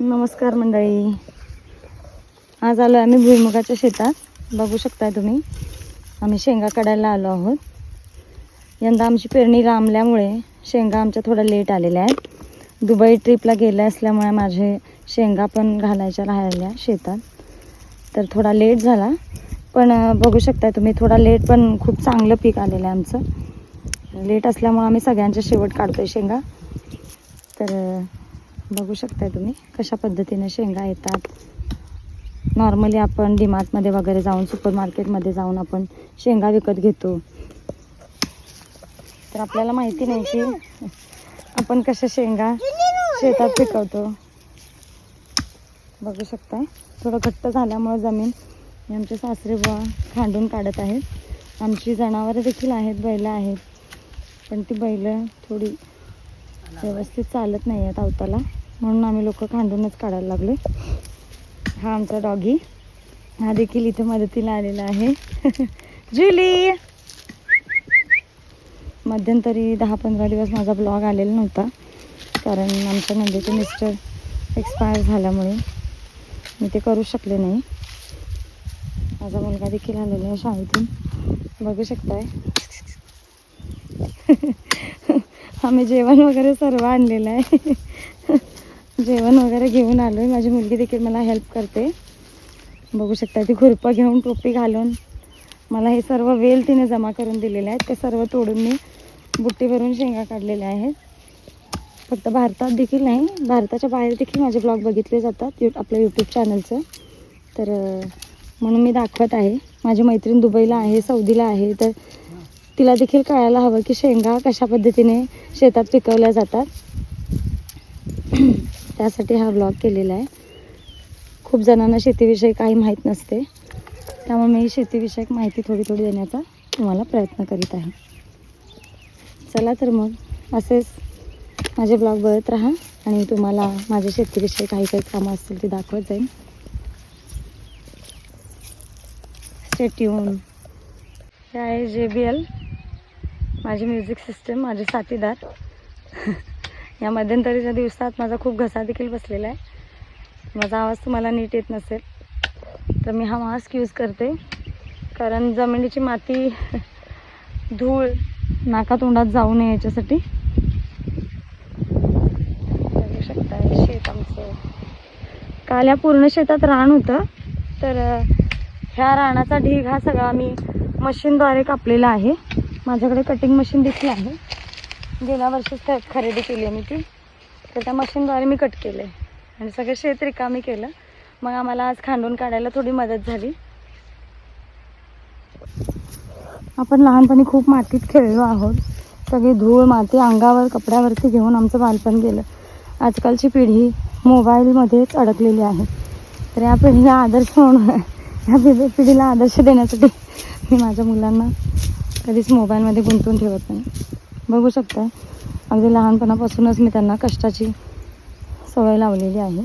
नमस्कार मंडळी, आज आलो आम्ही भुईमुगाच्या शेतात. बघू शकताय तुम्ही, आम्ही शेंगा काढायला आलो आहोत. यंदा आमची पेरणी लांबल्यामुळे शेंगा आमच्या थोड्या लेट आलेल्या आहेत. दुबई ट्रिपला गेल्या असल्यामुळे माझे शेंगा पण घालायच्या राहिल्या शेतात, तर थोडा लेट झाला. पण बघू शकताय तुम्ही, थोडा लेट पण खूप चांगलं पीक आलेलं आहे आमचं. लेट असल्यामुळे आम्ही सगळ्यांच्या शेवट काढतोय शेंगा. तर बघू शकताय तुम्ही कशा पद्धतीने शेंगा येतात. नॉर्मली आपण डीमार्टमध्ये वगैरे जाऊन, सुपर मार्केटमध्ये जाऊन आपण शेंगा विकत घेतो, तर आपल्याला माहिती नाही की आपण कशा शेंगा शेतात पिकवतो. बघू शकताय थोडं घट्ट झाल्यामुळे जमीन हे आमचे सासरे बुवा खांडून काढत आहेत. आमची जनावरं देखील आहेत, बैलं आहेत, पण ती बैलं थोडी व्यवस्थित चालत नाही आहेत अवताला, म्हणून आम्ही लोक खांडूनच काढायला लागले. हा आमचा डॉगी, हा देखील इथे मदतीला आलेला आहे. जुली, मध्यंतरी 10-15 दिवस माझा ब्लॉग आलेला नव्हता, कारण आमच्या नंदेचे मिस्टर एक्सपायर झाल्यामुळे मी ते करू शकले नाही. माझा मुलगा देखील आलेला आहे शाळेतून, बघू शकताय. आम्ही जेवण वगैरे सर्व आणलेलं आहे. जेवण वगैरे घेऊन आलो आहे. माझी मुलगी देखील मला हेल्प करते. बघू शकता, ती खुरपं घेऊन टोपी घालून मला हे सर्व वेल तिने जमा करून दिलेले आहेत. ते सर्व तोडून मी बुट्टी भरून शेंगा काढलेल्या आहेत. फक्त भारतात देखील नाही, भारताच्या बाहेर देखील माझे ब्लॉग बघितले जातात आपल्या यूट्यूब चॅनलचं. तर म्हणून मी दाखवत आहे. माझी मैत्रीण दुबईला आहे, सौदीला आहे, तर तिला देखील कळायला हवं की शेंगा कशा पद्धतीने शेतात पिकवल्या जातात. त्यासाठी हा ब्लॉग केलेला आहे. खूप जणांना शेतीविषयी काही माहीत नसते, त्यामुळे मी शेतीविषयक माहिती थोडी देण्याचा तुम्हाला प्रयत्न करीत आहे. चला तर मग असेच माझे ब्लॉग बघत राहा आणि तुम्हाला माझ्या शेतीविषयी काही कामं असतील ते दाखवत जाईन. Stay tune. हे आहे JBL, माझी म्युझिक सिस्टम, माझे साथीदार. या मध्यंतरीच्या दिवसात माझा खूप घसा देखील बसलेला आहे. माझा आवाज तुम्हाला नीट येत नसेल तर मी हा मास्क यूज करते, कारण जमिनीची माती, धूळ नाकातोंडात जाऊ नये याच्यासाठी. बघू शकता शेत आमचं. काल या पूर्ण शेतात रान होतं, तर ह्या रानाचा ढीग हा सगळा मी मशीनद्वारे कापलेला आहे. माझ्याकडे कटिंग मशीन देखील आहे. गेल्या वर्षीच खरेदी केली आहे मी ती, तर त्या मशीनद्वारे मी कट केलं आहे आणि सगळं शेत रिकामी केलं. मग आम्हाला आज खांडून काढायला थोडी मदत झाली. आपण लहानपणी खूप मातीत खेळलो आहोत. सगळी धूळ माती अंगावर कपड्यावरती घेऊन आमचं बालपण गेलं. आजकालची पिढी मोबाईलमध्येच अडकलेली आहे. तर या पिढीला आदर्श म्हणून, या पिढीला आदर्श देण्यासाठी मी माझ्या मुलांना कधीच मोबाईलमध्ये गुंतवून ठेवत नाही. बघू शकता, अगदी लहानपणापासूनच मी त्यांना कष्टाची सवय लावलेली आहे.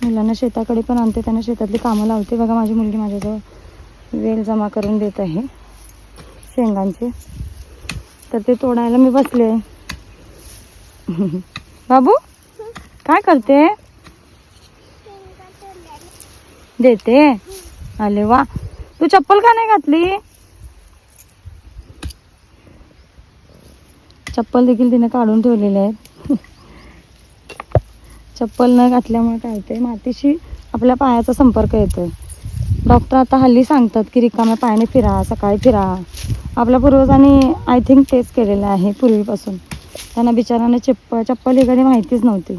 मुलांना शेताकडे पण आणते, त्यांना शेतातली कामं लावते. बघा माझी मुलगी माझ्याजवळ वेल जमा करून देत आहे शेंगांचे, तर ते तोडायला मी बसले. बाबू काय करते? देते. अरे वा, तू चप्पल का नाही घातली? चप्पल देखील तिने काढून ठेवलेले आहेत. चप्पल न घातल्यामुळे काय होते, मातीशी आपल्या पायाचा संपर्क येतोय. डॉक्टर आता हल्ली सांगतात की रिकाम्या पायाने फिरा, सकाळी फिरा. आपल्या पूर्वजांनी आय थिंक तेच केलेलं आहे पूर्वीपासून. त्यांना बिचारांना चप्पल ही कधी माहितीच नव्हती,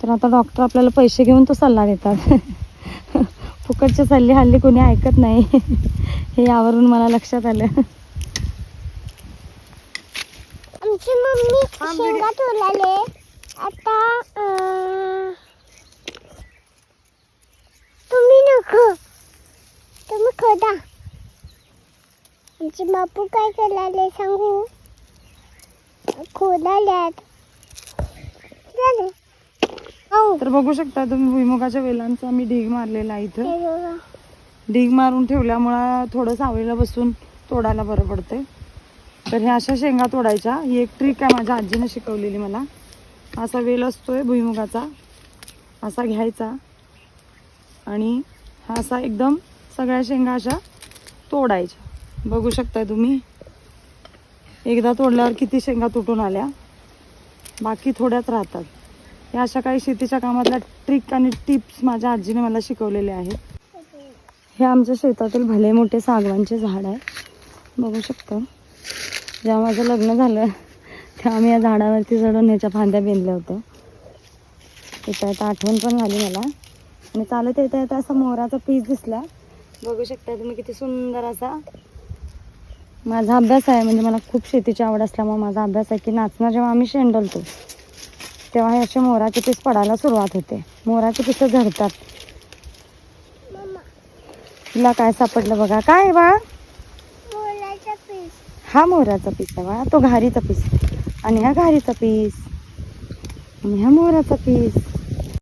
तर आता डॉक्टर आपल्याला पैसे घेऊन तो सल्ला देतात. फुकटचे सल्ले हल्ली कोणी ऐकत नाही, हे यावरून मला लक्षात आलं. आमची मम्मी शेंगा तोडले. आता तुम्ही नको, तुम्ही खोदा. आमचे बापू काय करायले सांगू? खोदाल्यात. तर बघू शकता तुम्ही, भुईमुगाच्या वेलांचा मी ढीग मारलेला आहे इथं. ढीग मारून ठेवल्यामुळं थोडं सावलीला बसून तोडायला बरं पडते. तर ह्या अशा शेंगा तोडायच्या. ही एक ट्रिक आहे माझ्या आजीने शिकवलेली मला. हा असा वेल असतोय भुईमुगाचा, असा घ्यायचा आणि हा असा एकदम सगळ्या शेंगा अशा तोडायच्या. बघू शकताय तुम्ही, एकदा तोडल्यावर किती शेंगा तुटून आल्या, बाकी थोड्याच राहतात. या अशा काही शेतीच्या कामातल्या ट्रिक आणि टिप्स माझ्या आजीने मला शिकवलेले आहेत. हे आमच्या शेतातील भले मोठे सागवांचे झाड आहे, बघू शकतो. जेव्हा माझं लग्न झालं तेव्हा आम्ही या झाडावरती चढून ह्याच्या फांद्या बेंदल्या होत्या. येता आठवण पण झाली मला. आणि चालत येता येता असा मोराचा पीस दिसला, बघू शकता तुम्ही किती सुंदर असा. माझा अभ्यास आहे, म्हणजे मला खूप शेतीची आवड असल्यामुळे माझा अभ्यास आहे की नाचणं जेव्हा आम्ही शेंडलतो तेव्हा हे असे मोराचे पीस पडायला सुरुवात होते. मोराचे पीस झडतात. तुला काय सापडलं बघा? काय आहे बाळा? मोराचा पीस. हा मोराचा पीस आहे बाळा, तो घारीचा पीस. आणि हा घारीचा पीस आणि हा मोराचा पीस.